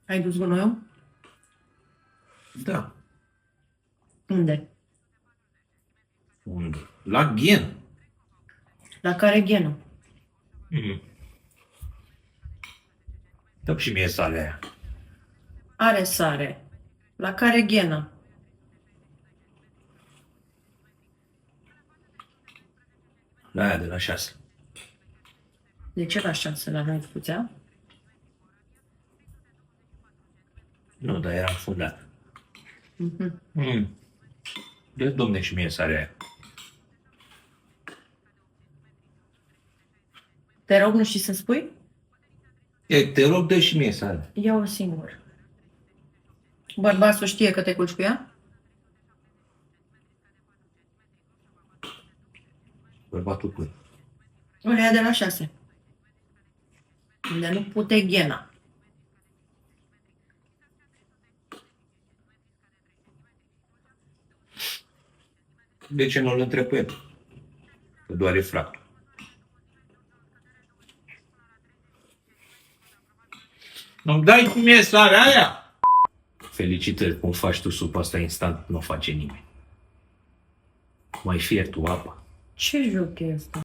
Ai dus gunoiul? Da. Unde? Unde? La Ghen. La care ghenul? Dă și mie sarea aia. Are sare. La care ghenă? La aia de la 6. De ce la 6 la noi putea? Nu, dar era înfundat. Mhm. Dă, domne, și mie sarea aia. Te rog, nu știi să spui? Te rog, dă și mie sarea. Ia-o singur. Bărbatul știe că te culci cu ea? Bărbatul cui? Ăla de la 6. Unde nu pute ghena. De ce nu-l întreb pe el? Că doar e fractul. Nu-mi dai cu mie sarea aia? Felicitări, cum faci tu supa asta instant, nu o face nimeni. Mai fier tu apa. Ce joc e ăsta?